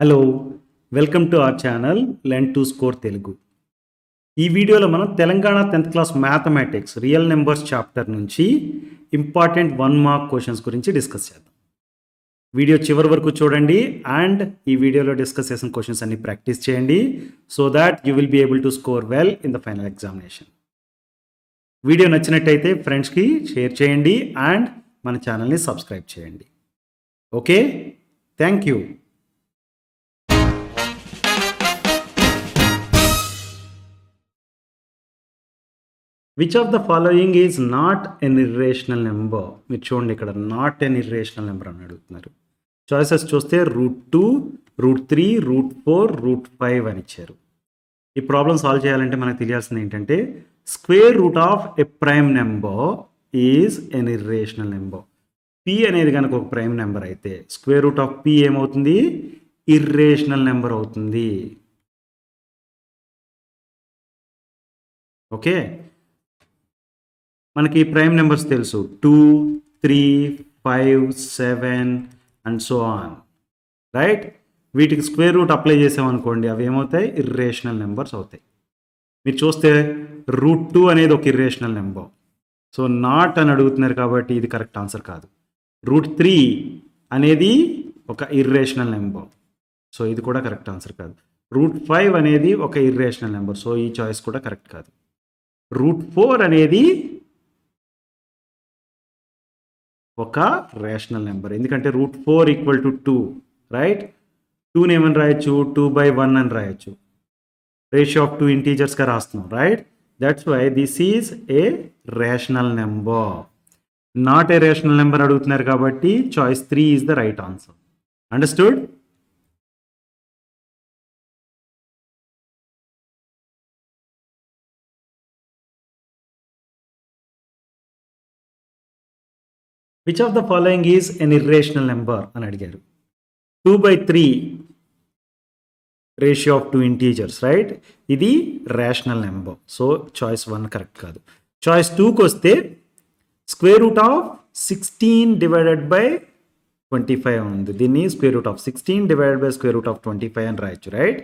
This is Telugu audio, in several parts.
Hello welcome to our channel learn to score Telugu. ఈ వీడియోలో మనం Telangana 10th class mathematics real numbers chapter నుంచి ఇంపార్టెంట్ 1 మార్క్ క్వశ్చన్స్ గురించి డిస్కస్ చేద్దాం. వీడియో చివరి వరకు చూడండి అండ్ ఈ వీడియోలో డిస్కస్ చేసిన క్వశ్చన్స్ అన్ని ప్రాక్టీస్ చేయండి so that you will be able to score well in the final examination. Video నచ్చినట్టయితే ఫ్రెండ్స్కి షేర్ చేయండి అండ్ మన ఛానల్ని సబ్స్క్రైబ్ చేయండి. Okay, thank you. Which of the following is not an irrational number? మీరు చూడండి, ఇక్కడ నాట్ ఎన్ ఇర్రేషనల్ నెంబర్ అని అడుగుతున్నారు. చాయిసెస్ చూస్తే √2, √3, √4, √5 అని ఇచ్చారు. ఈ ప్రాబ్లం సాల్వ్ చేయాలంటే మనకు తెలియాల్సింది ఏంటంటే square root of a prime number is an irrational number. P అనేది కనుక ఒక ప్రైమ్ నెంబర్ అయితే స్క్వేర్ రూట్ ఆఫ్ పి ఏమవుతుంది? ఇర్రేషనల్ నెంబర్ అవుతుంది. ఓకే, మనకి ప్రైమ్ నెంబర్స్ తెలుసు 2, 3, 5, 7 అండ్ సో ఆన్, రైట్? వీటికి స్క్వేర్ రూట్ అప్లై చేసామనుకోండి, అవి ఏమవుతాయి? ఇర్రేషనల్ నెంబర్స్ అవుతాయి. మీరు చూస్తే √2 అనేది ఒక ఇర్రేషనల్ నెంబర్. సో నాట్ అని అడుగుతున్నారు కాబట్టి ఇది కరెక్ట్ ఆన్సర్ కాదు. √3 అనేది ఒక ఇర్రేషనల్ నెంబర్, సో ఇది కూడా కరెక్ట్ ఆన్సర్ కాదు. √5 అనేది ఒక ఇర్రేషనల్ నెంబర్, సో ఈ చాయిస్ కూడా కరెక్ట్ కాదు. √4 అనేది ఒక రేషనల్ నెంబర్, ఎందుకంటే √4 = 2, రైట్? 2ని ఏమని రాయొచ్చు? 2/1 అని రాయొచ్చు. రేషియో ఆఫ్ 2 ఇంటీజర్స్గా రాస్తున్నాం, right? That's why this is a rational number. Not a rational number అడుగుతున్నారు కాబట్టి choice 3 is the right answer. Understood? Which of the following is an irrational number అని అడిగారు. 2/3 రేషియో ఆఫ్ 2 ఇంటీజర్స్, రైట్? ఇది rational number, so choice 1 correct కాదు. చాయిస్ 2కి వస్తే square root of 16 divided by 25 ఉంది. దీన్ని square root of 16 divided by square root of 25 అని రాయొచ్చు, right?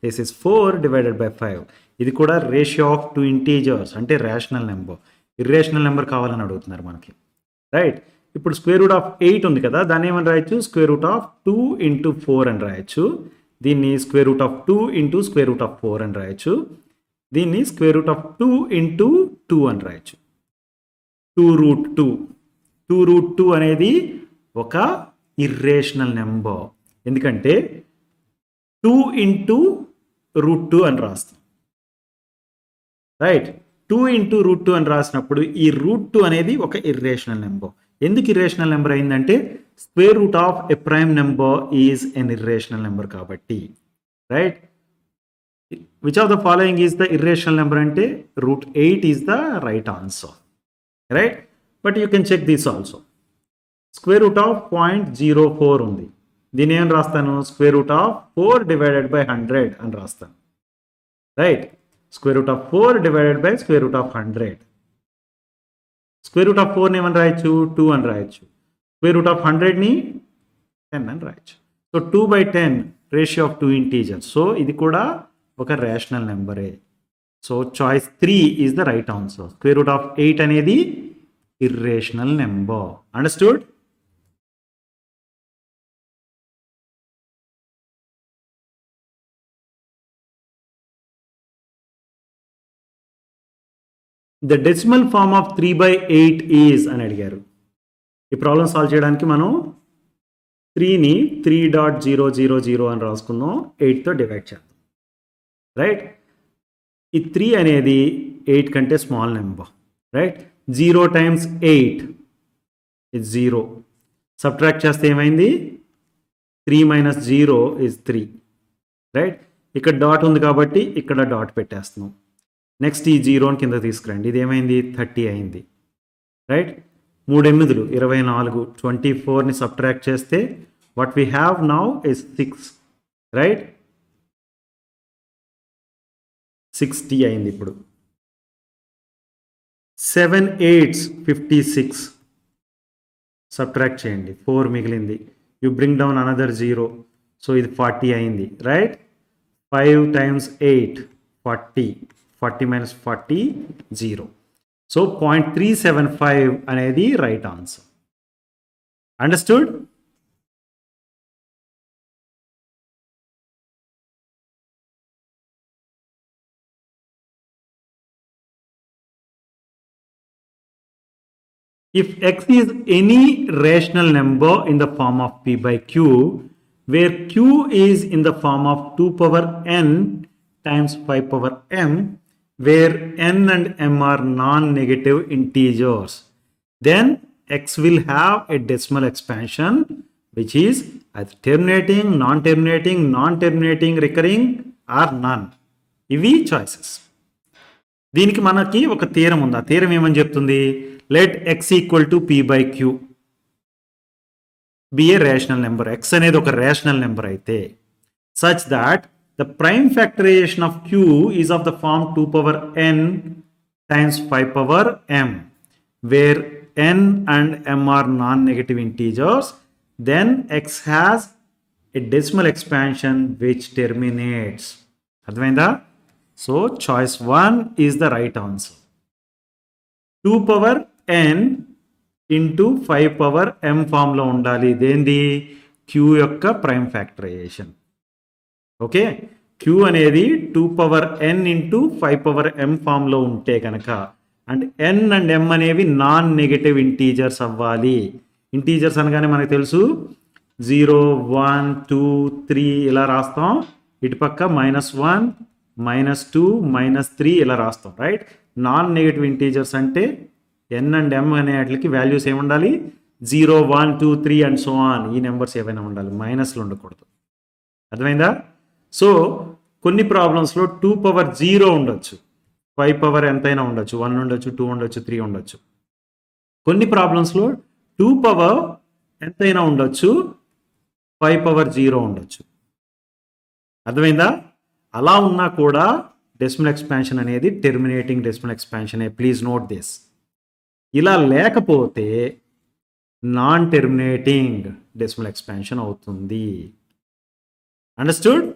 This is 4 divided by 5. ఇది కూడా రేషియో ఆఫ్ 2 ఇంటీజర్స్ అంటే రేషనల్ నెంబర్. ఇర్రేషనల్ నెంబర్ కావాలని అడుగుతున్నారు మనకి, రైట్? ఇప్పుడు స్క్వేర్ రూట్ ఆఫ్ 8 ఉంది కదా, దాన్ని ఏమని రాయొచ్చు? స్క్వేర్ రూట్ ఆఫ్ 2 × 4 అని రాయొచ్చు. దీన్ని square root of 2 × square root of 4 అని రాయొచ్చు. దీన్ని స్క్వేర్ రూట్ ఆఫ్ 2 × 2 అని రాయొచ్చు. 2√2. 2√2 అనేది ఒక ఇర్రేషనల్ నెంబర్, ఎందుకంటే 2 × √2 అని రాస్తాం, రైట్? 2 × √2 అని రాసినప్పుడు ఈ √2 అనేది ఒక ఇర్రేషనల్ నెంబర్. ఎందుకు ఇర్రేషనల్ నెంబర్ అయిందంటే square root of a prime number is an irrational number కాబట్టి, right? Which of the following is the irrational number అంటే √8 is the right answer, right? But you can check this also. Square root of 0.04 ఉంది, దీన్ని ఏం రాస్తాను? Square root of 4 divided by 100 అని రాస్తాను, right? Square root of 4 divided by square root of 100. Square root of 4ని ఏమని రాయొచ్చు? 2 అని రాయొచ్చు. స్క్వేర్ రూట్ ఆఫ్ 100ని 10 అని రాయొచ్చు. So 2/10 ratio of 2 integers, so ఇది కూడా ఒక రేషనల్ నెంబరే. So choice 3 is the right answer. Square root of 8 అనేది irrational number. Understood? The decimal form of 3/8 is అని అడిగారు. ఈ ప్రాబ్లం సాల్వ్ చేయడానికి మనం 3ని 3.000 అని రాసుకుందాం, 8తో డివైడ్ చేద్దాం, రైట్? ఈ 3 అనేది 8 కంటే small number, right? 0 × 8 is 0. Subtract చేస్తే ఏమైంది? 3 - 0 is 3, రైట్? ఇక్కడ డాట్ ఉంది కాబట్టి ఇక్కడ డాట్ పెట్టేస్తున్నాం. నెక్స్ట్ ఈ 0ని కింద తీసుకురండి, ఇది ఏమైంది? 30 అయింది, రైట్? 3 8 24. 24ని సబ్ట్రాక్ట్ చేస్తే what we have now is 6, right? 60 అయింది. ఇప్పుడు 7 8s 56. సబ్ట్రాక్ట్ చేయండి, 4 మిగిలింది. You bring down another 0. So ఇది 40 అయింది, రైట్? 5 times 8 40, 40 minus 40 0. సో 0.375 అనేది right answer. Understood? If x is any rational number in the form of p by q, where q is in the form of 2 power n times 5 power m, where n and m are non-negative integers, then x will have a decimal expansion which is either terminating, non-terminating, recurring or none. ఇవి చాయిసెస్. దీనికి మనకి ఒక థీరం ఉంది. ఆ థీరం ఏమని చెప్తుంది? Let x equal to p by q be a rational number. x అనేది ఒక రేషనల్ నెంబర్ అయితే such that the prime factorization of q is of the form 2 power n times 5 power m, where n and m are non-negative integers, then x has a decimal expansion which terminates. అర్థమైందా? So choice 1 is the right answer. 2 power n into 5 power m ఫామ్లో ఉండాలి. ఇదేంది? q యొక్క ప్రైమ్ ఫ్యాక్టరైజేషన్. ఓకే, q అనేది 2 power n into 5 power m ఫామ్లో ఉంటే కనుక అండ్ n అండ్ m అనేవి నాన్ నెగటివ్ ఇంటీజర్స్ అవ్వాలి. ఇంటీజర్స్ అనగానే మనకు తెలుసు 0, 1, 2, 3 ఇలా రాస్తాం. ఇటుపక్క -1, -2, -3 ఇలా రాస్తాం, రైట్? నాన్ నెగటివ్ ఇంటీజర్స్ అంటే n అండ్ m అనే వాటికి వాల్యూస్ ఏముండాలి? 0, 1, 2, 3 అండ్ సో ఆన్. ఈ నెంబర్స్ ఏవైనా ఉండాలి, మైనస్లు ఉండకూడదు. అర్థమైందా? సో కొన్ని ప్రాబ్లమ్స్లో 2 power 0 ఉండొచ్చు, 5 power ఎంతైనా ఉండొచ్చు, 1 ఉండొచ్చు, 2 ఉండొచ్చు, 3 ఉండొచ్చు. కొన్ని ప్రాబ్లమ్స్లో 2 power ఎంతైనా ఉండొచ్చు, 5 power 0 ఉండొచ్చు. అర్థమైందా? అలా ఉన్నా కూడా డెసిమల్ ఎక్స్పాన్షన్ అనేది టెర్మినేటింగ్ డెసిమల్ ఎక్స్పాన్షనే. Please note this. ఇలా లేకపోతే నాన్ టెర్మినేటింగ్ డెసిమల్ ఎక్స్పాన్షన్ అవుతుంది. Understood?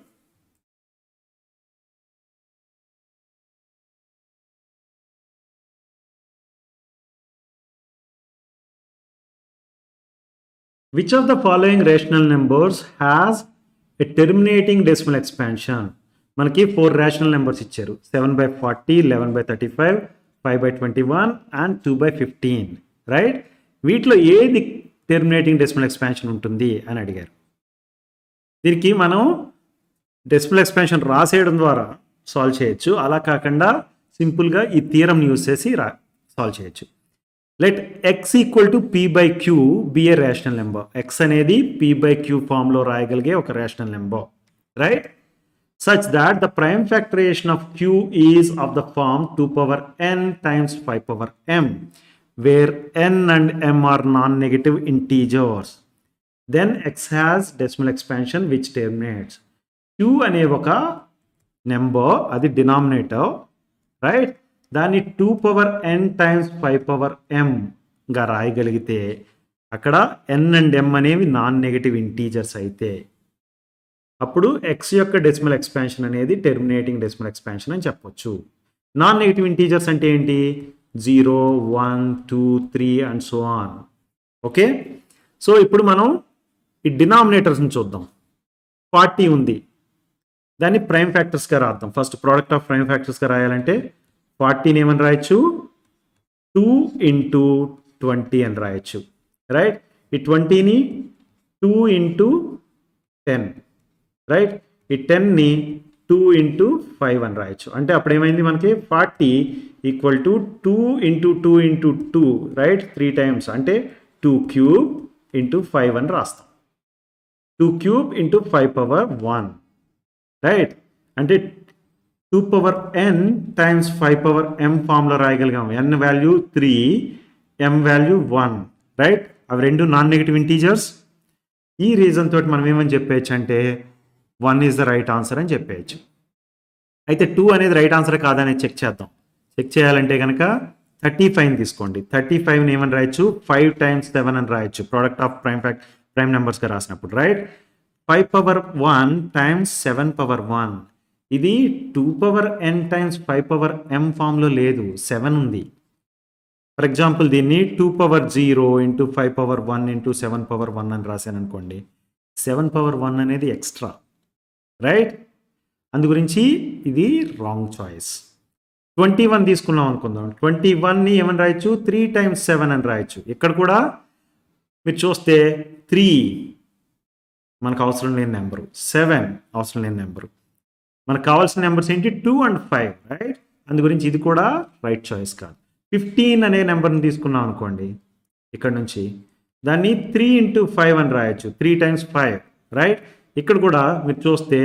Which of the following rational numbers has a terminating decimal expansion? మనకి 4 రేషనల్ నెంబర్స్ ఇచ్చారు. 7/40, 11/35, 5/21 అండ్ 2/15, రైట్? వీటిలో ఏది టెర్మినేటింగ్ డెసిమల్ ఎక్స్పాన్షన్ ఉంటుంది అని అడిగారు. దీనికి మనం డెసిమల్ ఎక్స్పాన్షన్ రాసేయడం ద్వారా సాల్వ్ చేయొచ్చు. అలా కాకుండా సింపుల్గా ఈ థియరం యూజ్ చేసి సాల్వ్ చేయొచ్చు. Let x equal to p by q be a rational number. x అనేది p బై q ఫామ్లో రాయగలిగే ఒక rational number, right? such that the prime factorization of q is of the form 2 power n times 5 power m, where n and m are non-negative integers. Then x has decimal expansion which terminates. q అనే ఒక నెంబర్, అది డినామినేటర్, రైట్? దాన్ని 2 power n times 5 power m గా రాయగలిగితే అక్కడ n అండ్ m అనేవి నాన్ నెగటివ్ ఇంటీజర్స్ అయితే అప్పుడు x యొక్క డెసిమల్ ఎక్స్పాన్షన్ అనేది టెర్మినేటింగ్ డెసిమల్ ఎక్స్పాన్షన్ అని చెప్పొచ్చు. నాన్ నెగటివ్ ఇంటీజర్స్ అంటే ఏంటి? 0, 1, 2, 3 and so on. Okay, so ఇప్పుడు మనం ఈ డినామినేటర్స్ని చూద్దాం. 40 ఉంది, దాన్ని ప్రైమ్ ఫ్యాక్టర్స్గా రాద్దాం. ఫస్ట్ ప్రోడక్ట్ ఆఫ్ ప్రైమ్ ఫ్యాక్టర్స్గా రాయాలంటే 40ని ఏమని రాయొచ్చు? 2 into 20 అని రాయొచ్చు, రైట్? ఈ 20ని 2 into 10, రైట్? ఈ 10ని 2 into 5 అని రాయొచ్చు. అంటే అప్పుడు ఏమైంది మనకి? 40 equal to 2 into 2 into 2, right? 3 times అంటే 2 cube into 5 అని రాస్తాం. 2 cube into 5 power 1, రైట్? అంటే 2 power n times 5 power m ఫామ్లో రాయగలిగాం. n value 3, m value 1, right? అవి రెండు నాన్ నెగటివ్ ఇంటీజర్స్. ఈ రీజన్ తోటి మనం ఏమని చెప్పేయచ్చు అంటే 1 ఈజ్ ద రైట్ ఆన్సర్ అని చెప్పేయచ్చు. అయితే 2 అనేది రైట్ ఆన్సర్ కాదనేది చెక్ చేద్దాం. చెక్ చేయాలంటే కనుక 35 తీసుకోండి. 35ని ఏమని రాయొచ్చు? 5 times 7 అని రాయొచ్చు, ప్రోడక్ట్ ఆఫ్ ప్రైమ్ నెంబర్స్గా రాసినప్పుడు, రైట్? 5 power 1 times 7 power 1. ఇది 2 power n times 5 power m ఫామ్లో లేదు, 7 ఉంది. ఫర్ ఎగ్జాంపుల్ దీన్ని 2 power 0 into 5 power 1 into 7 power 1 అని రాశాను అనుకోండి. 7 పవర్ 1 అనేది ఎక్స్ట్రా, రైట్? అందు గురించి ఇది రాంగ్ చాయిస్. 21 తీసుకున్నాం అనుకుందాం. 21ని ఏమని రాయొచ్చు? 3 టైమ్స్ 7 అని రాయొచ్చు. ఇక్కడ కూడా మీరు చూస్తే 3 మనకు అవసరం లేని నెంబరు, 7 అవసరం లేని నెంబరు. మనకు కావాల్సిన నెంబర్స్ ఏంటి? 2 and 5, రైట్? అందు గురించి ఇది కూడా రైట్ చాయిస్ కాదు. 15 అనే నెంబర్ని తీసుకున్నాం అనుకోండి, ఇక్కడ నుంచి దాన్ని 3 ఇంటూ 5 అని రాయొచ్చు. 3 టైమ్స్ 5, రైట్? ఇక్కడ కూడా మీరు చూస్తే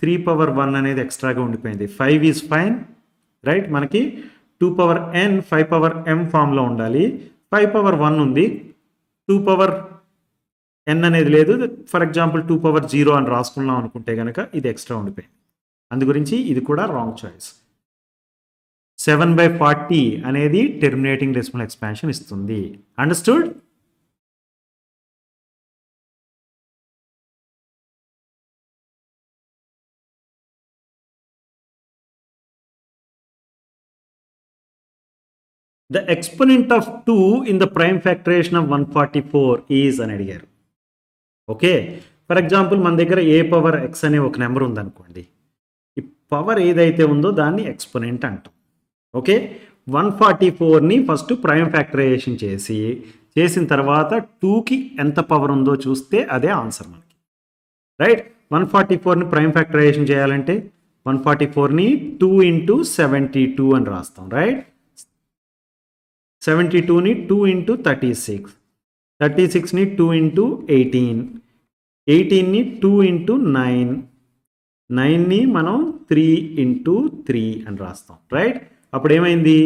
3 పవర్ 1 అనేది ఎక్స్ట్రాగా ఉండిపోయింది. 5 ఈజ్ ఫైన్, రైట్? మనకి 2 పవర్ n 5 పవర్ m ఫామ్లో ఉండాలి. 5 పవర్ 1 ఉంది, 2 పవర్ n అనేది లేదు. ఫర్ ఎగ్జాంపుల్ 2 పవర్ 0 అని రాసుకున్నాం అనుకుంటే కనుక ఇది ఎక్స్ట్రా ఉండిపోయింది. అందు గురించి ఇది కూడా రాంగ్ చాయిస్. 7/40 అనేది టెర్మినేటింగ్ డెసిమల్ ఎక్స్పాన్షన్ ఇస్తుంది. Understood? The exponent of 2 in the prime factorization of 144 is అని అడిగారు. ఓకే, ఫర్ ఎగ్జాంపుల్ మన దగ్గర a పవర్ x అనే ఒక నెంబర్ ఉందనుకోండి. ఈ పవర్ ఏదైతే ఉందో దాన్ని ఎక్స్పోనెంట్ అంటాం. ఓకే, 144ని ఫస్ట్ ప్రైమ్ ఫ్యాక్టరైజేషన్ చేసిన తర్వాత 2కి ఎంత పవర్ ఉందో చూస్తే అదే ఆన్సర్ మనకి, రైట్? 144ని ప్రైమ్ ఫ్యాక్టరైజేషన్ చేయాలంటే 144ని 2 ఇంటూ 72 అని రాస్తాం, రైట్? 72ని 2 ఇంటూ 36, 36ని 2 ఇంటూ 18, 18ని 2 ఇంటూ 9, 9ని మనం 3 ఇంటూ 3 అని రాస్తాం, రైట్? అప్పుడు ఏమైంది?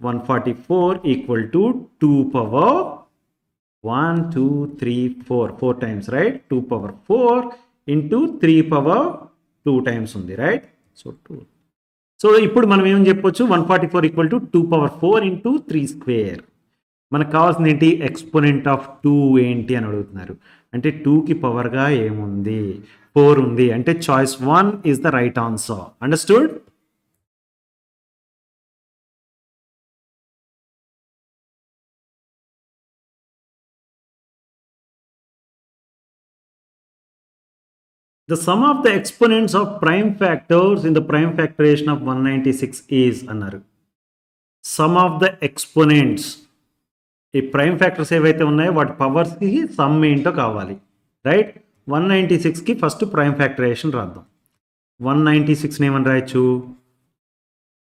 144 equal to 2 power 1 2 3 4, 4 times, right? 2 power 4 into 3 power 2 times ఉంది, రైట్? సో 2. సో ఇప్పుడు మనం ఏం చెప్పొచ్చు? 144 equal to 2 power 4 into 3 square. మనకు కావాల్సింది ఏంటి? ఎక్స్పోనెంట్ ఆఫ్ 2 ఏంటి అని అడుగుతున్నారు. అంటే 2కి పవర్గా ఏముంది? 4 ఉంది. అంటే choice 1 is the right answer. Understood? The sum of the exponents of prime factors in the prime factorization of 196 is అన్నారు. సమ్ ఆఫ్ ద ఎక్స్పోనెంట్స్, ఈ ప్రైమ్ ఫ్యాక్టర్స్ ఏవైతే ఉన్నాయో వాటి పవర్స్కి సమ్ ఏంటో కావాలి, రైట్? 196కి ఫస్ట్ ప్రైమ్ ఫ్యాక్టరైజేషన్ రాద్దాం. 196ని ఏమని రాయొచ్చు?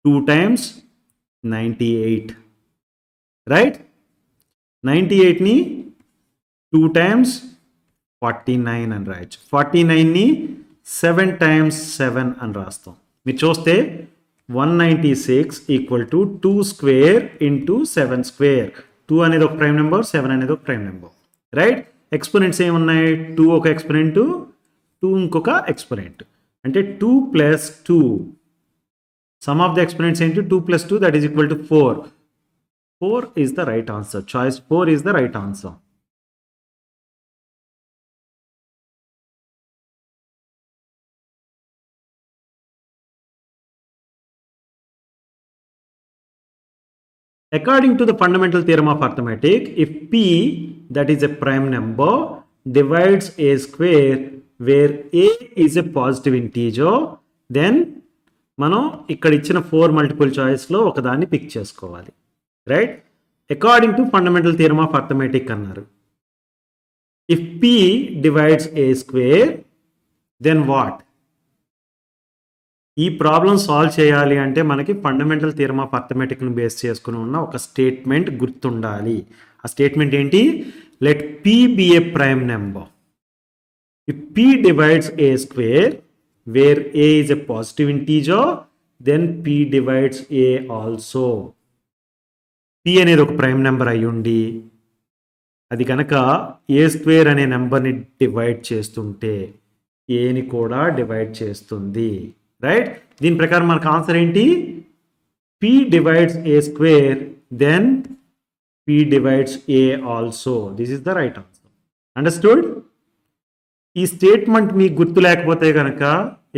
2 టైమ్స్ 98, రైట్? 98ని 2 టైమ్స్ 49 అని రాయొచ్చు. 49ని 7 టైమ్స్ 7 అని రాస్తాం. మీరు చూస్తే 196 equal to 2 square into 7 square. 2 అనేది ఒక ప్రైమ్ నెంబర్, 7 అనేది ఒక ప్రైమ్ నెంబర్, రైట్? ఎక్స్పోనెంట్స్ ఏమున్నాయి? 2 ఒక ఎక్స్పోనెంట్, 2 ఇంకొక ఎక్స్పోనెంట్. అంటే 2 plus 2. Some of the exponents ఏంటి? 2 plus 2 that is equal to 4. 4 is the right answer. Choice 4 is the right answer. According to the fundamental theorem of arithmetic, if p, that is a prime number, divides a square where a is a positive integer, then మనం ఇక్కడ ఇచ్చిన 4 మల్టిపుల్ చాయిస్లో ఒకదాన్ని పిక్ చేసుకోవాలి, right? According to fundamental theorem of arithmetic అన్నారు. If p divides a square, then what? ఈ ప్రాబ్లం సాల్వ్ చేయాలి అంటే మనకి ఫండమెంటల్ థియరమ్ ఆఫ్ అర్థమెటిక్ను బేస్ చేసుకుని ఉన్న ఒక స్టేట్మెంట్ గుర్తుండాలి. ఆ స్టేట్మెంట్ ఏంటి? Let p be a prime number. If p divides a square where a is a positive integer, then p divides a also. p అనేది ఒక ప్రైమ్ నెంబర్ అయ్యుండి అది కనుక a స్క్వేర్ అనే నెంబర్ని డివైడ్ చేస్తుంటే ఏని కూడా డివైడ్ చేస్తుంది, రైట్? దీని ప్రకారం మనకు ఆన్సర్ ఏంటి? p divides a square, then p divides a also. This is the right answer. Understood? ఈ స్టేట్మెంట్ మీకు గుర్తు లేకపోతే కనుక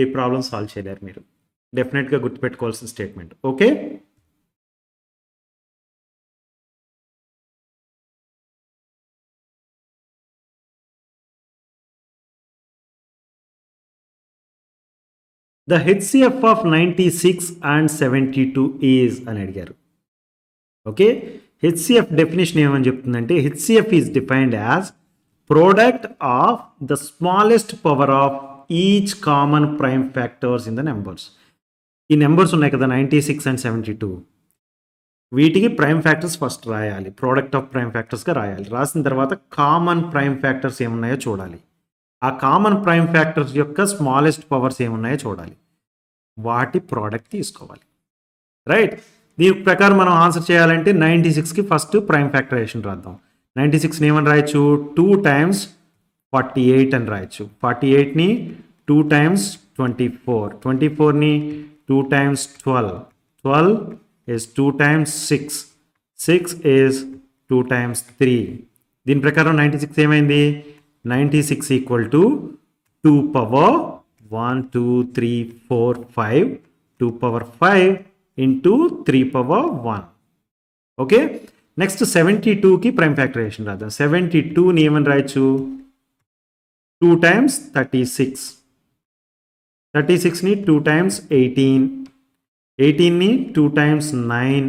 ఈ ప్రాబ్లం సాల్వ్ చేయలేరు మీరు. డెఫినెట్గా గుర్తుపెట్టుకోవాల్సిన statement. Okay, the HCF of 96 and 72 is అని అడిగారు. ఓకే, హెచ్సిఎఫ్ డెఫినేషన్ ఏమని చెప్తుందంటే HCF is defined as product of the smallest power of each common prime factors in the numbers. ఈ నెంబర్స్ ఉన్నాయి కదా 96 అండ్ 72, వీటికి ప్రైమ్ ఫ్యాక్టర్స్ ఫస్ట్ రాయాలి, ప్రోడక్ట్ ఆఫ్ ప్రైమ్ ఫ్యాక్టర్స్గా రాయాలి. రాసిన తర్వాత కామన్ ప్రైమ్ ఫ్యాక్టర్స్ ఏమున్నాయో చూడాలి, ఆ కామన్ ప్రైమ్ ఫ్యాక్టర్స్ యొక్క స్మాలెస్ట్ పవర్స్ ఏమున్నాయో చూడాలి, వాటి ప్రోడక్ట్ తీసుకోవాలి. రైట్, దీని ప్రకారం మనం ఆన్సర్ చేయాలంటే 96కి ఫస్ట్ ప్రైమ్ ఫ్యాక్టరైజేషన్ రాద్దాం. 96ని ఏమని రాయొచ్చు, 2 times 48 అని రాయొచ్చు. 48ని 2 times 24, 24ని 2 times 12, 12 is 2 times 6, 6 is 2 times 3. దీని ప్రకారం 96 ఏమైంది, 96 equal to 2 power 1 2 3 4 5, 2 power 5 into 3 power 1. Okay, next 72కి ప్రైమ్ ఫ్యాక్టరైజేషన్ రాద్దాం. 72ని ఏమని రాయొచ్చు, 2 times 36, 36ని 2 times 18, 18ని 2 times 9,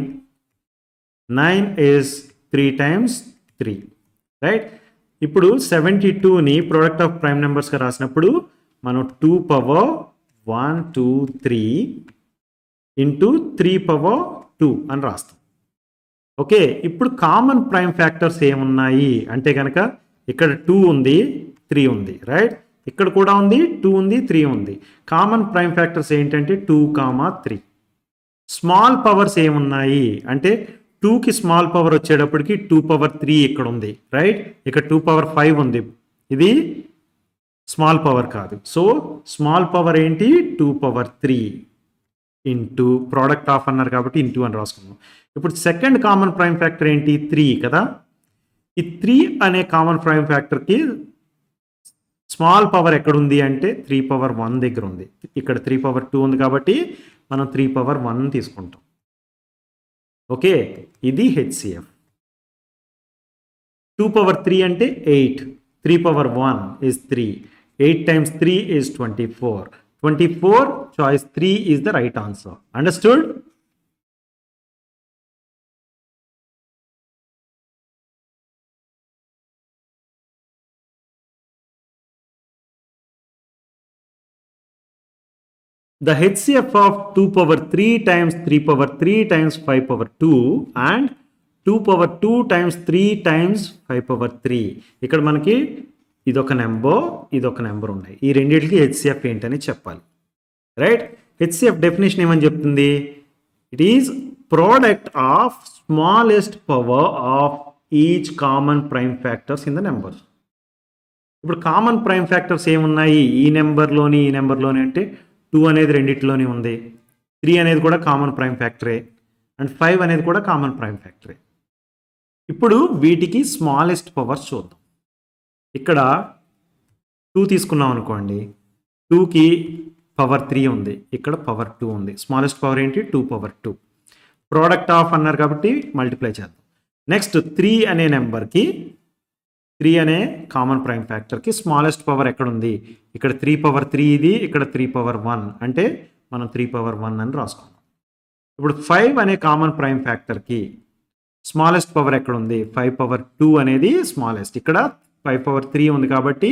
9 is 3 times 3. రైట్, ఇప్పుడు 72ని ప్రోడక్ట్ ఆఫ్ ప్రైమ్ నెంబర్స్గా రాసినప్పుడు మనం 2 power 1 2 3 ఇంటూ 3 power 2 అని రాస్తాం. ఓకే, ఇప్పుడు కామన్ ప్రైమ్ ఫ్యాక్టర్స్ ఏమున్నాయి అంటే కనుక ఇక్కడ 2 ఉంది 3 ఉంది. రైట్, ఇక్కడ కూడా ఉంది 2 ఉంది 3 ఉంది. కామన్ ప్రైమ్ ఫ్యాక్టర్స్ ఏంటంటే 2, 3. స్మాల్ పవర్స్ ఏమున్నాయి అంటే 2కి స్మాల్ పవర్ వచ్చేటప్పటికి 2 power 3 ఇక్కడ ఉంది. రైట్, ఇక్కడ 2 power 5 ఉంది, ఇది స్మాల్ పవర్ కాదు. సో స్మాల్ పవర్ ఏంటి, 2 power 3 ఇంటూ ప్రోడక్ట్ ఆఫ్ అన్నారు కాబట్టి ఇంటూ అని రాసుకున్నాం. ఇప్పుడు సెకండ్ కామన్ ప్రైమ్ ఫ్యాక్టర్ ఏంటి, 3 కదా. ఈ 3 అనే కామన్ ప్రైమ్ ఫ్యాక్టర్కి స్మాల్ పవర్ ఎక్కడుంది అంటే 3 power 1 దగ్గర ఉంది. ఇక్కడ 3 power 2 ఉంది కాబట్టి మనం 3 power 1 తీసుకుంటాం. ఓకే, ఇది హెచ్సిఎఫ్. 2 power 3 అంటే 8, 3 power 1 is 3, 8 times 3 is 24, 24, choice 3 is the right answer. Understood? The HCF of 2 power 3 times 3 power 3 times 5 power 2 and 2 power 2 times 3 times 5 power 3. ఇక్కడ మనకి ఇదొక నెంబర్ ఉన్నాయి. ఈ రెండింటికి హెచ్సిఎఫ్ ఏంటని చెప్పాలి. రైట్, హెచ్సిఎఫ్ డెఫినేషన్ ఏమని చెప్తుంది, it is product of smallest power of each common prime factors in the numbers. ఇప్పుడు కామన్ ప్రైమ్ ఫ్యాక్టర్స్ ఏమున్నాయి ఈ నెంబర్లోని అంటే 2 అనేది రెండిట్లోనే ఉంది, 3 అనేది కూడా కామన్ ప్రైమ్ ఫ్యాక్టరే, అండ్ 5 అనేది కూడా కామన్ ప్రైమ్ ఫ్యాక్టరే. ఇప్పుడు వీటికి స్మాలెస్ట్ పవర్స్ చూద్దాం. ఇక్కడ 2 తీసుకున్నాం అనుకోండి, 2కి పవర్ 3 ఉంది, ఇక్కడ పవర్ 2 ఉంది. స్మాలెస్ట్ పవర్ ఏంటి, 2 power 2. ప్రోడక్ట్ ఆఫ్ అన్నారు కాబట్టి మల్టిప్లై చేద్దాం. నెక్స్ట్ 3 అనే నెంబర్కి 3 అనే కామన్ ప్రైమ్ ఫ్యాక్టర్కి స్మాలెస్ట్ పవర్ ఎక్కడుంది, ఇక్కడ 3 power 3 ఇది, ఇక్కడ 3 power 1 అంటే మనం 3 power 1 అని రాసుకున్నాం. ఇప్పుడు 5 అనే కామన్ ప్రైమ్ ఫ్యాక్టర్కి స్మాలెస్ట్ పవర్ ఎక్కడుంది, 5 power 2 అనేది స్మాలెస్ట్, ఇక్కడ 5 power 3 ఉంది కాబట్టి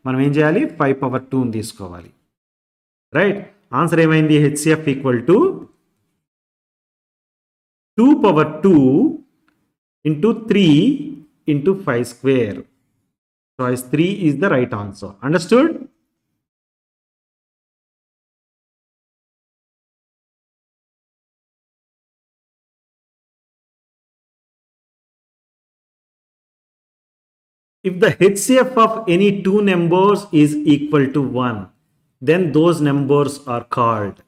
మనం ఏం చేయాలి, 5 power 2 తీసుకోవాలి. రైట్, ఆన్సర్ ఏమైంది, HCF equal to 2 power 2 into 3 into 5 square. Choice 3 is the right answer. Understood? If the HCF of any two numbers is equal to 1, then those numbers are called.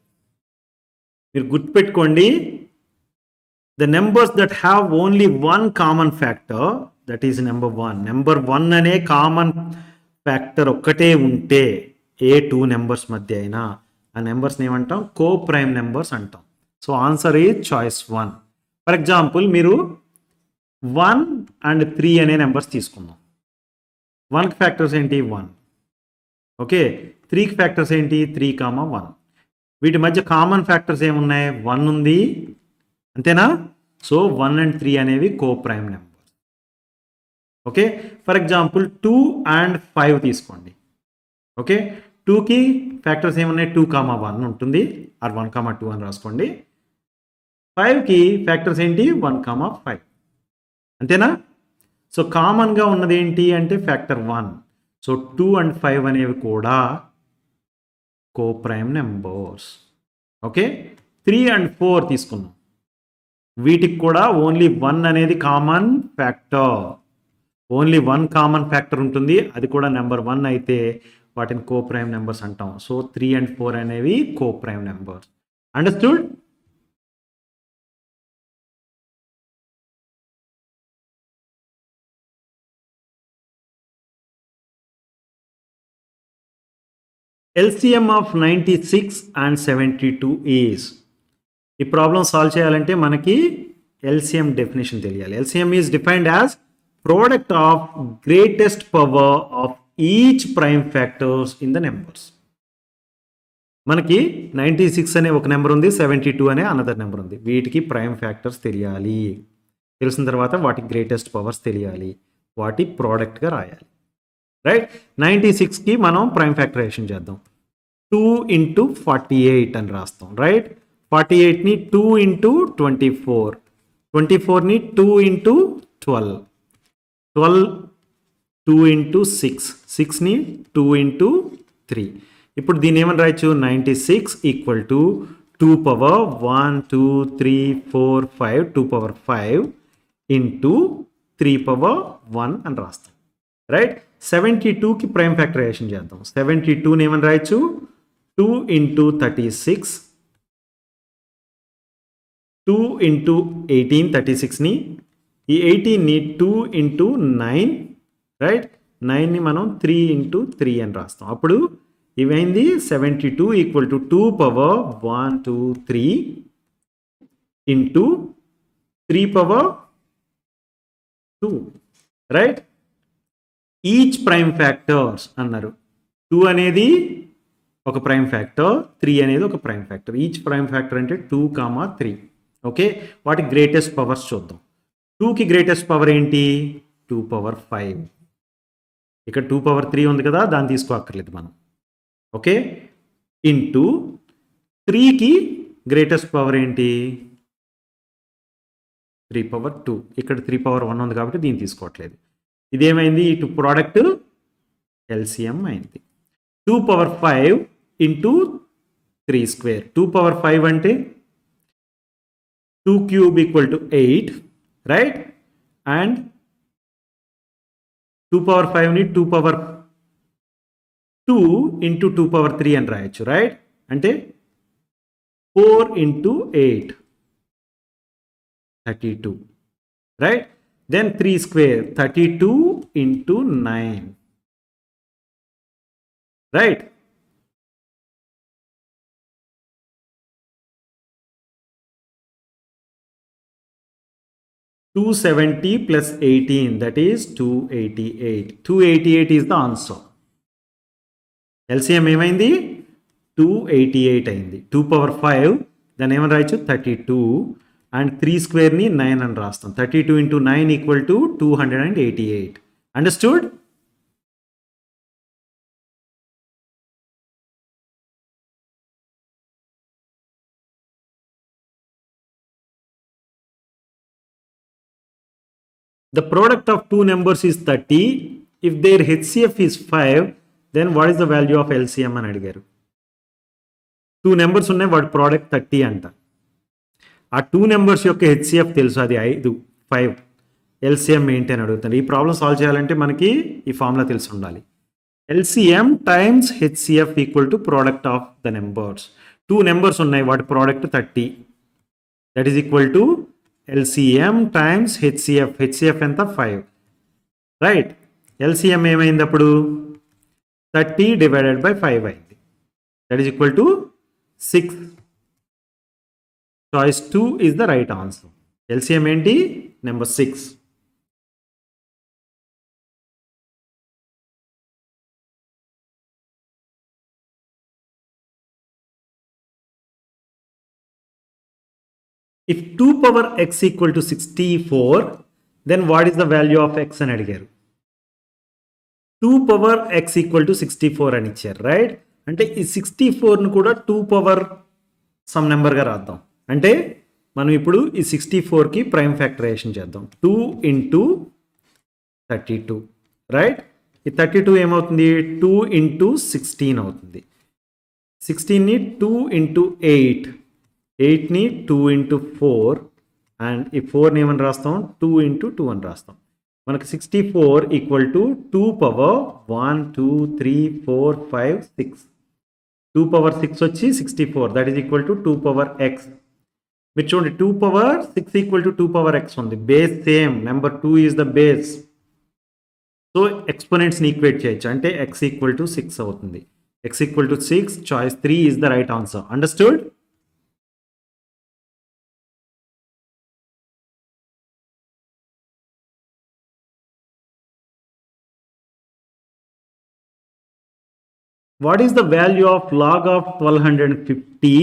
మీరు గుర్తుపెట్టుకోండి, the numbers that have only one common factor, that is number 1. Number 1 అనే కామన్ ఫ్యాక్టర్ ఒక్కటే ఉంటే ఏ 2 నెంబర్స్ మధ్య అయినా ఆ నెంబర్స్ని ఏమంటాం కో ప్రైమ్ నెంబర్స్ అంటాం. So answer is choice 1. For example మీరు 1 అండ్ 3 అనే నెంబర్స్ తీసుకుందాం. 1కి ఫ్యాక్టర్స్ ఏంటి 1, ఓకే. 3కి ఫ్యాక్టర్స్ ఏంటి 3, 1. వీటి మధ్య కామన్ ఫ్యాక్టర్స్ ఏమున్నాయి 1 ఉంది అంతేనా. సో 1 and 3 అనేవి coprime number. Okay, for example 2 and 5 తీసుకోండి. ఓకే, 2కి ఫ్యాక్టర్స్ ఏమున్నాయి 2, 1 ఉంటుంది, ఆర్ 1, 2 అని రాసుకోండి. 5కి ఫ్యాక్టర్స్ ఏంటి 1, 5 అంతేనా. సో కామన్గా ఉన్నది ఏంటి అంటే ఫ్యాక్టర్ 1. సో 2 and 5 అనేవి కూడా coprime numbers. Okay, 3 and 4 తీసుకున్నాం. వీటికి కూడా ఓన్లీ 1 అనేది common factor. Only 1 common factor ఉంటుంది, అది కూడా నెంబర్ 1 అయితే వాటిని కో ప్రైమ్ నెంబర్స్ అంటాం. సో 3 and 4 అనేవి coprime numbers. Understood? LCM of 96 and 72 is. ఈ ప్రాబ్లం సాల్వ్ చేయాలంటే మనకి LCM డెఫినేషన్ తెలియాలి. LCM is defined as product of greatest power of each prime factors in the numbers. మనకి 96 అనే ఒక నెంబర్ ఉంది, 72 అనే అనదర్ నెంబర్ ఉంది. వీటికి ప్రైమ్ ఫ్యాక్టర్స్ తెలియాలి. తెలిసిన తర్వాత వాటి గ్రేటెస్ట్ పవర్స్ తెలియాలి, వాటి ప్రోడక్ట్గా రాయాలి. రైట్, 96కి మనం ప్రైమ్ ఫ్యాక్టరైజేషన్ చేద్దాం. 2 into 48 అని రాస్తాం. రైట్, 48ని 2 into 24, 24ని 2 into 12, 12 2 into 6, 6ని 2 into 3. ఇప్పుడు దీన్ని ఏమని రాయొచ్చు 96 equal to 2 power 1 2 3 4 5 2 power 5 into 3 power 1 అని రాస్తాం. రైట్, 72కి ప్రైమ్ ఫ్యాక్టరైజేషన్ చేద్దాం. 72ని ఏమని రాయొచ్చు 2 into 36, 2 into 18, 36ని, ఈ 18ని 2 into 9, రైట్, 9ని మనం 3 into 3 అని రాస్తాం. అప్పుడు ఇవైంది 72 equal to 2 power 1 2 3 into 3 power 2. Right, each prime factors అన్నారు. 2 అనేది ఒక ప్రైమ్ ఫ్యాక్టర్, 3 అనేది ఒక prime factor. Each prime factor అంటే 2, 3. ఓకే, వాటి గ్రేటెస్ట్ పవర్స్ చూద్దాం. 2కి గ్రేటెస్ట్ పవర్ ఏంటి 2 power 5. ఇక్కడ 2 power 3 ఉంది కదా, దాన్ని తీసుకోక్కర్లేదు మనం. ఓకే, ఇంటూ 3కి గ్రేటెస్ట్ పవర్ ఏంటి 3 power 2. ఇక్కడ 3 power 1 ఉంది కాబట్టి దీన్ని తీసుకోవట్లేదు. ఇదేమైంది ఇటు ప్రోడక్ట్ LCM అయింది. 2 power 5 ఇంటూ 3 square. 2 power 5 అంటే 2 cube equal to 8, right, and 2 power 5ని 2 power 2 ఇంటూ 2 power 3 అని రాయొచ్చు. రైట్, అంటే 4 into 8 32, right. Then 3 square 32 into 9, right. $270 plus 18, that is 288. 288 is the answer. LCM ఏమైంది 288 అయింది. 2 power 5 దాన్ని ఏమని రాయొచ్చు 32 అండ్ 3 squareని 9 అని రాస్తాం. 32 into 9 equal to 288. Understood? The product of two numbers is 30. If their HCF is 5, then what is the value of LCM అని అడిగారు. 2 నెంబర్స్ ఉన్నాయి, వాటి ప్రోడక్ట్ 30 అంట. ఆ 2 నెంబర్స్ యొక్క HCF తెలుసు, అది 5, 5. LCM ఏంటి అని అడుగుతారు. ఈ ప్రాబ్లం సాల్వ్ చేయాలంటే మనకి ఈ ఫార్ములా తెలిసి ఉండాలి. LCM times HCF equal to product of the numbers. 2 numbers ఉన్నాయి, వాటి product 30. That is equal to LCM times HCF. HCF ఎంత 5, రైట్. LCM ఏమైంది అప్పుడు 30 divided by 5 అయింది. That is equal to 6. Choice 2 is the right answer. LCM ఏంటి? Number 6. If 2 power x equal to 64, then what is the value of x అని అడిగారు. 2 power x equal to 64 అని ఇచ్చారు, రైట్? అంటే ఈ 64ను కూడా 2 పవర్ సమ్ నెంబర్గా రాద్దాం. అంటే మనం ఇప్పుడు ఈ 64కి ప్రైమ్ ఫ్యాక్టరైజేషన్ చేద్దాం. 2 into 32, రైట్? ఈ 32 ఏమవుతుంది? 2 into 16 అవుతుంది. 16ని 2 into 8, 8ని 2 into 4, అండ్ ఈ 4ని ఏమని రాస్తాం? 2 into 2 అని రాస్తాం. మనకు 64 ఈక్వల్ టు 2 పవర్ 1 2 3 4 5 6. 2 పవర్ 6 వచ్చి 64, that is equal to 2 power x. మీరు చూడండి, 2 power 6 equal to 2 power x ఉంది. Base same, number 2 is the base. So ఎక్స్పోనెంట్స్ని ఈక్వేట్ చేయొచ్చు, అంటే ఎక్స్ ఈక్వల్ టు 6 అవుతుంది. X equal to 6, choice 3 is the right answer. Understood? What is the value of log of 1250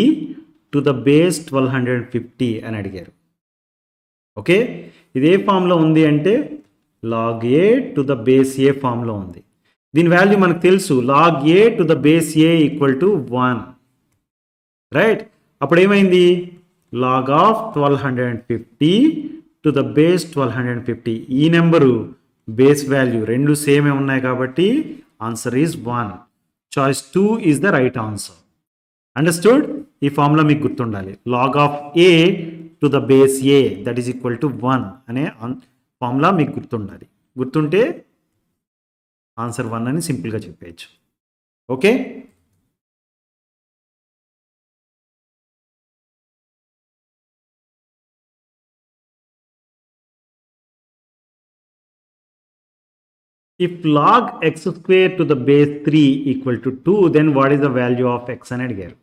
to the base 1250 అని అడిగారు. ఓకే, ఇది ఏ ఫామ్లో ఉంది అంటే log a to the base a ఫామ్లో ఉంది. దీని వాల్యూ మనకు తెలుసు, log a to the base a equal to 1, right? అప్పుడు ఏమైంది? log of 1250 to the base 1250. ఈ నెంబరు బేస్ వాల్యూ రెండు సేమే ఉన్నాయి కాబట్టి answer is 1. Choice 2 is the right answer. Understood? ఈ ఫార్ములా మీకు గుర్తుండాలి. Log of a to the base a that is equal to 1 అనే ఫార్ములా మీకు గుర్తుండాలి. గుర్తుంటే ఆన్సర్ 1 అని సింపుల్గా చెప్పేయచ్చు. Okay, if log x square to the base 3 equal to 2, then what is the value of x అని అడిగారు.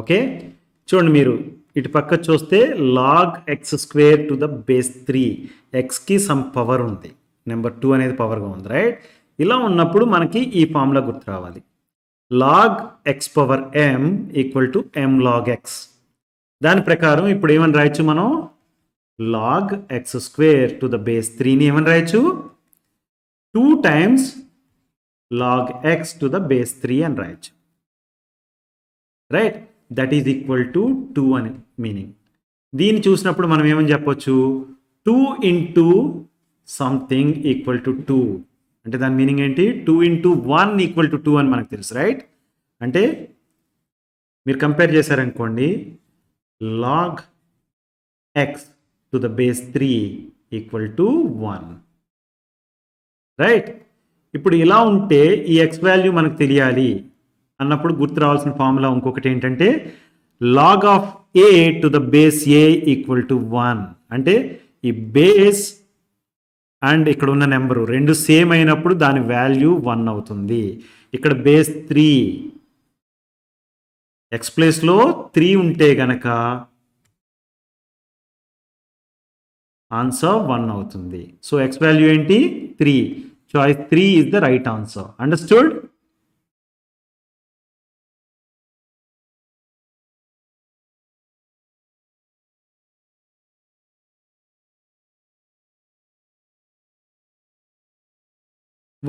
ఓకే, చూడండి, మీరు ఇటు పక్క చూస్తే log x square to the base 3, xకి సమ్ పవర్ ఉంది, నెంబర్ 2 అనేది పవర్గా ఉంది, రైట్? ఇలా ఉన్నప్పుడు మనకి ఈ ఫార్ములా గుర్తు రావాలి. log x power m equal to m log x. దాని ప్రకారం ఇప్పుడు ఏమని రాయొచ్చు మనం? log x square to the base 3ని ఏమని రాయొచ్చు? 2 times log x to the base 3 అని రాయొచ్చు, right? That is equal to 2 అని మీనింగ్. దీన్ని చూసినప్పుడు మనం ఏమని చెప్పొచ్చు? 2 into సంథింగ్ ఈక్వల్ టు 2. అంటే దాని మీనింగ్ ఏంటి? 2 into 1 ఈక్వల్ టు 2 అని మనకు తెలుసు, రైట్? అంటే మీరు కంపేర్ చేశారనుకోండి, log x to the base 3 equal to 1, right? ఇప్పుడు ఇలా ఉంటే ఈ ఎక్స్ వాల్యూ మనకు తెలియాలి అన్నప్పుడు గుర్తు రావాల్సిన ఫార్ములా ఇంకొకటి ఏంటంటే log of a to the base a equal to 1. అంటే ఈ బేస్ అండ్ ఇక్కడ ఉన్న నెంబరు రెండు సేమ్ అయినప్పుడు దాని వాల్యూ 1 అవుతుంది. ఇక్కడ బేస్ 3, ఎక్స్ ప్లేస్లో 3 ఉంటే గనక ఆన్సర్ 1 అవుతుంది. సో ఎక్స్ వాల్యూ ఏంటి? 3. Choice 3 is the right answer. Understood?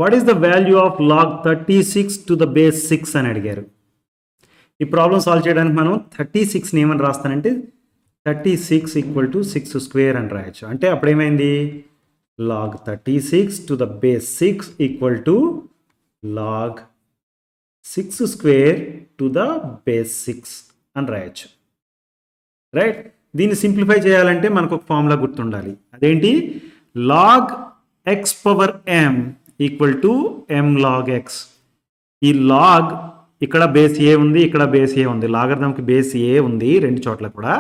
What is the value of log 36 to the base 6 అని అడిగారు. ఈ ప్రాబ్లం సాల్వ్ చేయడానికి మనం 36ని ఏమని రాస్తానంటే 36 ఈక్వల్ టు 6 స్క్వేర్ అని రాయొచ్చు. అంటే అప్పుడు ఏమైంది? log 36 to the base 6 equal to log 6 square to the base 6 అని రాయొచ్చు, రైట్? దీన్ని సింప్లిఫై చేయాలంటే మనకు ఒక ఫార్ములా గుర్తుండాలి. అదేంటి? log x power m equal to m log x. ఈ లాగ్ ఇక్కడ బేస్ ఏ ఉంది, ఇక్కడ బేస్ ఏ ఉంది, లాగరిథంకి బేస్ ఏ ఉంది రెండు చోట్ల కూడా.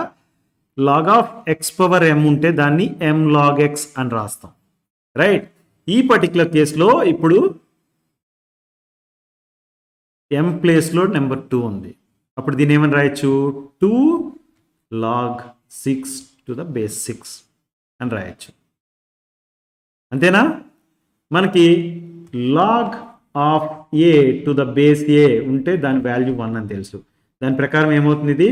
log of x power m ఉంటే దాన్ని m log x అని రాస్తాం, రైట్? ఈ పర్టికులర్ కేసులో ఇప్పుడు m ప్లేస్లో నెంబర్ 2 ఉంది. అప్పుడు దీన్ని ఏమని రాయొచ్చు 2 log 6 to the base 6 అని రాయొచ్చు. అంతేనా? మనకి log of a to the base a ఉంటే దాని వాల్యూ 1 అని తెలుసు. దాని ప్రకారం ఏమవుతుంది ఇది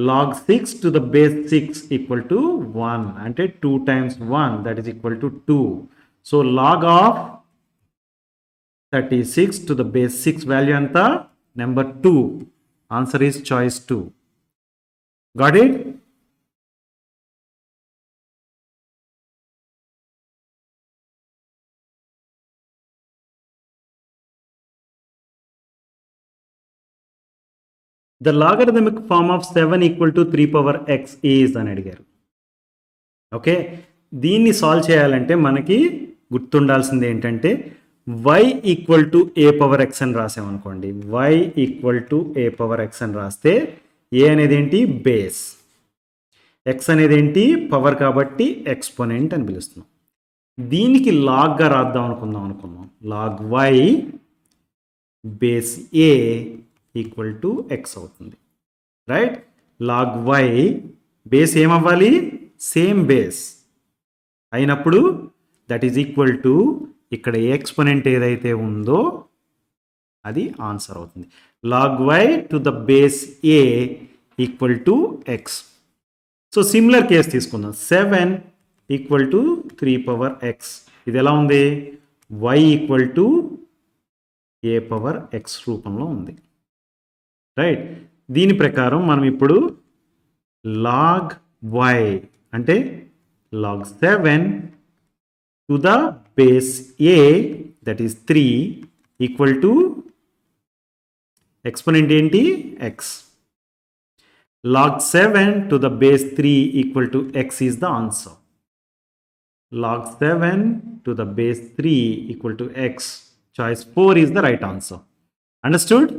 log 6 to the base 6 equal to 1 అంటే 2 times 1 that is equal to 2. So log of 36 to the base 6 value anta number 2. Answer is choice 2. Got it? The logarithmic form of 7 equal to 3 power x is అని అడిగారు. ఓకే, దీన్ని సాల్వ్ చేయాలంటే మనకి గుర్తుండాల్సింది ఏంటంటే y equal to a power X అని రాసామనుకోండి. y equal to a power X అని రాస్తే ఏ అనేది ఏంటి బేస్, ఎక్స్ అనేది ఏంటి పవర్ కాబట్టి ఎక్స్పోనెంట్ అని పిలుస్తున్నాం. దీనికి లాగ్గా రాద్దాం అనుకుందాం. Log y base a equal to x అవుతుంది. రైట్? లాగ్ y బేస్ ఏమవ్వాలి? సేమ్ బేస్ అయినప్పుడు దట్ ఈజ్ ఈక్వల్ టు ఇక్కడ ఏ ఎక్స్పోనెంట్ ఏదైతే ఉందో అది ఆన్సర్ అవుతుంది. Log y to the base a equal to x. So similar case తీసుకుందాం. 7 ఈక్వల్ టు 3 పవర్ ఎక్స్. ఇది ఎలా ఉంది? y equal to a power x రూపంలో ఉంది. రైట్? దీని ప్రకారం మనం ఇప్పుడు లాగ్ y అంటే log 7 to the base a that is 3 equal to exponent ఏంటి x. Log 7 to the base 3 equal to x is the answer. Log 7 to the base 3 equal to x. Choice 4 is the right answer. Understood?